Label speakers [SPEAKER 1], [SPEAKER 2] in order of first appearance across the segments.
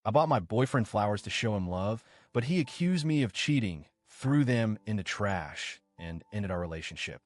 [SPEAKER 1] I bought my boyfriend flowers to show him love, but he accused me of cheating, threw them in the trash, and ended our relationship.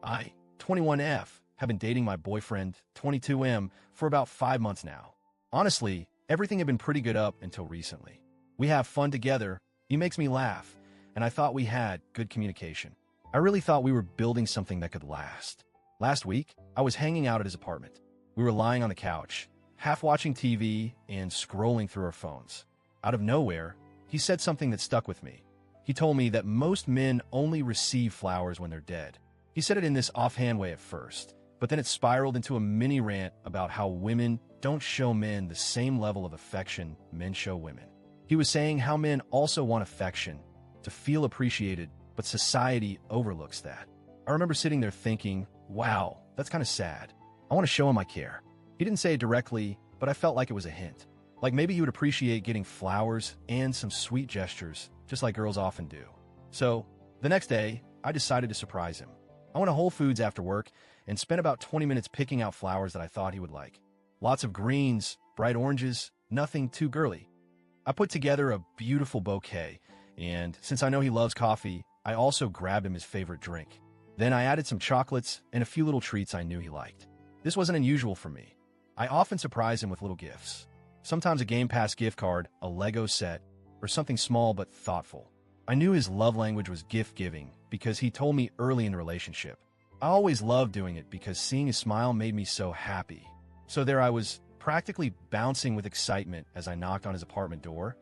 [SPEAKER 1] I, 21F, have been dating my boyfriend, 22M, for about 5 months now. Honestly, everything had been pretty good up until recently. We have fun together, he makes me laugh, and I thought we had good communication. I really thought we were building something that could last. Last week, I was hanging out at his apartment. We were lying on the couch, half watching TV and scrolling through our phones. Out of nowhere, he said something that stuck with me. He told me that most men only receive flowers when they're dead. He said it in this offhand way at first, but then it spiraled into a mini rant about how women don't show men the same level of affection men show women. He was saying how men also want affection, to feel appreciated, but society overlooks that. I remember sitting there thinking, wow, that's kind of sad. I want to show him I care. He didn't say it directly, but I felt like it was a hint. Like maybe he would appreciate getting flowers and some sweet gestures, just like girls often do. So, the next day, I decided to surprise him. I went to Whole Foods after work and spent about 20 minutes picking out flowers that I thought he would like. Lots of greens, bright oranges, nothing too girly. I put together a beautiful bouquet, and since I know he loves coffee, I also grabbed him his favorite drink. Then I added some chocolates and a few little treats I knew he liked. This wasn't unusual for me. I often surprise him with little gifts. Sometimes a Game Pass gift card, a Lego set, or something small but thoughtful. I knew his love language was gift-giving because he told me early in the relationship. I always loved doing it because seeing his smile made me so happy. So there I was, practically bouncing with excitement as I knocked on his apartment door,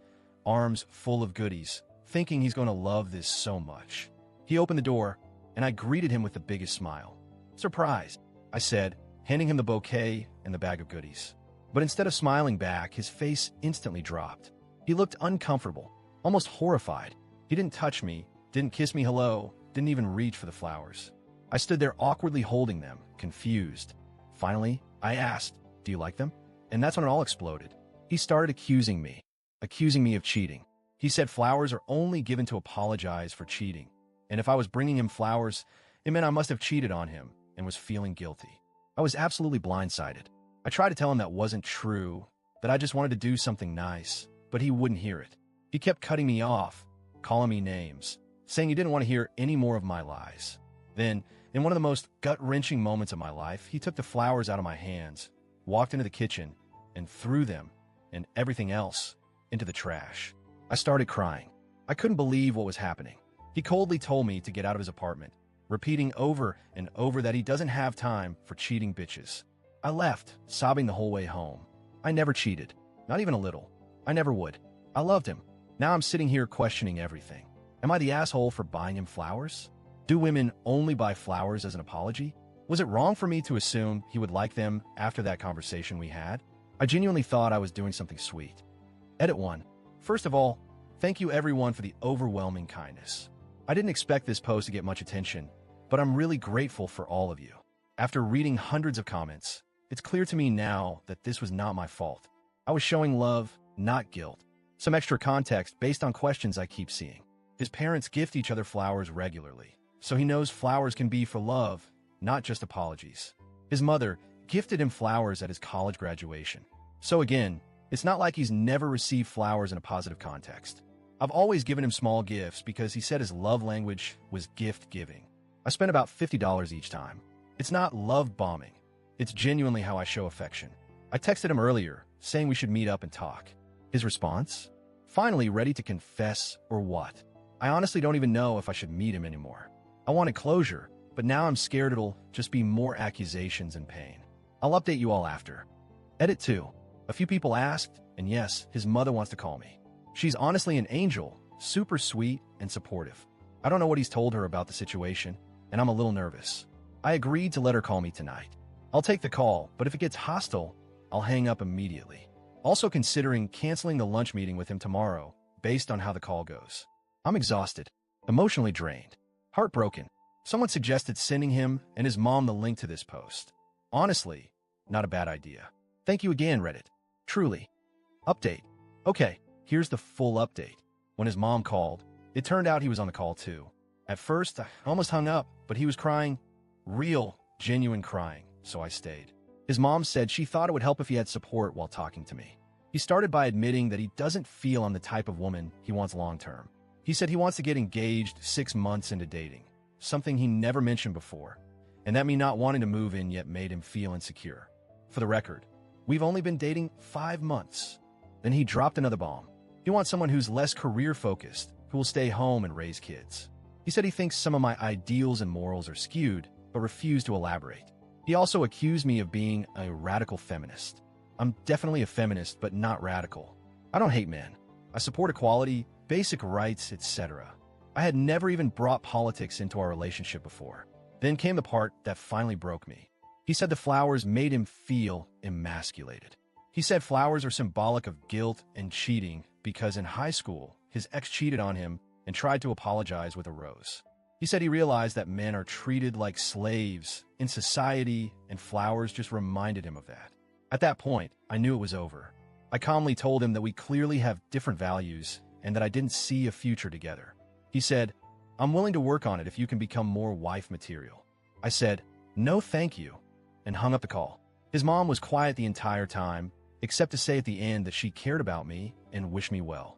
[SPEAKER 1] arms full of goodies, thinking he's going to love this so much. He opened the door, and I greeted him with the biggest smile. "Surprise," I said, handing him the bouquet and the bag of goodies. But instead of smiling back, his face instantly dropped. He looked uncomfortable, almost horrified. He didn't touch me, didn't kiss me hello, didn't even reach for the flowers. I stood there awkwardly holding them, confused. Finally, I asked, "Do you like them?" And that's when it all exploded. He started accusing me of cheating. He said flowers are only given to apologize for cheating. And if I was bringing him flowers, it meant I must have cheated on him and was feeling guilty. I was absolutely blindsided. I tried to tell him that wasn't true, that I just wanted to do something nice, but he wouldn't hear it. He kept cutting me off, calling me names, saying he didn't want to hear any more of my lies. Then, in one of the most gut-wrenching moments of my life, he took the flowers out of my hands, walked into the kitchen, and threw them, and everything else, into the trash. I started crying. I couldn't believe what was happening. He coldly told me to get out of his apartment, repeating over and over that he doesn't have time for cheating bitches. I left, sobbing the whole way home. I never cheated, not even a little. I never would. I loved him. Now I'm sitting here questioning everything. Am I the asshole for buying him flowers? Do women only buy flowers as an apology? Was it wrong for me to assume he would like them after that conversation we had? I genuinely thought I was doing something sweet. Edit 1. First of all, thank you everyone for the overwhelming kindness. I didn't expect this post to get much attention, but I'm really grateful for all of you. After reading hundreds of comments, it's clear to me now that this was not my fault. I was showing love, not guilt. Some extra context based on questions I keep seeing. His parents gift each other flowers regularly, so he knows flowers can be for love, not just apologies. His mother gifted him flowers at his college graduation. So again, it's not like he's never received flowers in a positive context. I've always given him small gifts because he said his love language was gift-giving. I spent about $50 each time. It's not love bombing. It's genuinely how I show affection. I texted him earlier, saying we should meet up and talk. His response? Finally ready to confess or what? I honestly don't even know if I should meet him anymore. I wanted closure, but now I'm scared it'll just be more accusations and pain. I'll update you all after. Edit 2. A few people asked, and yes, his mother wants to call me. She's honestly an angel, super sweet and supportive. I don't know what he's told her about the situation, and I'm a little nervous. I agreed to let her call me tonight. I'll take the call, but if it gets hostile, I'll hang up immediately. Also considering canceling the lunch meeting with him tomorrow, based on how the call goes. I'm exhausted, emotionally drained, heartbroken. Someone suggested sending him and his mom the link to this post. Honestly, not a bad idea. Thank you again, Reddit. Truly. Update. Okay, here's the full update. When his mom called, it turned out he was on the call too. At first, I almost hung up, but he was crying. Real, genuine crying, so I stayed. His mom said she thought it would help if he had support while talking to me. He started by admitting that he doesn't feel I'm the type of woman he wants long-term. He said he wants to get engaged 6 months into dating, something he never mentioned before, and that me not wanting to move in yet made him feel insecure. For the record, we've only been dating 5 months. Then he dropped another bomb. He wants someone who's less career-focused, who will stay home and raise kids. He said he thinks some of my ideals and morals are skewed, but refused to elaborate. He also accused me of being a radical feminist. I'm definitely a feminist, but not radical. I don't hate men. I support equality, basic rights, etc. I had never even brought politics into our relationship before. Then came the part that finally broke me. He said the flowers made him feel emasculated. He said flowers are symbolic of guilt and cheating because in high school, his ex cheated on him and tried to apologize with a rose. He said he realized that men are treated like slaves in society, and flowers just reminded him of that. At that point, I knew it was over. I calmly told him that we clearly have different values and that I didn't see a future together. He said, "I'm willing to work on it if you can become more wife material." I said, "No thank you," and hung up the call. His mom was quiet the entire time, except to say at the end that she cared about me and wished me well.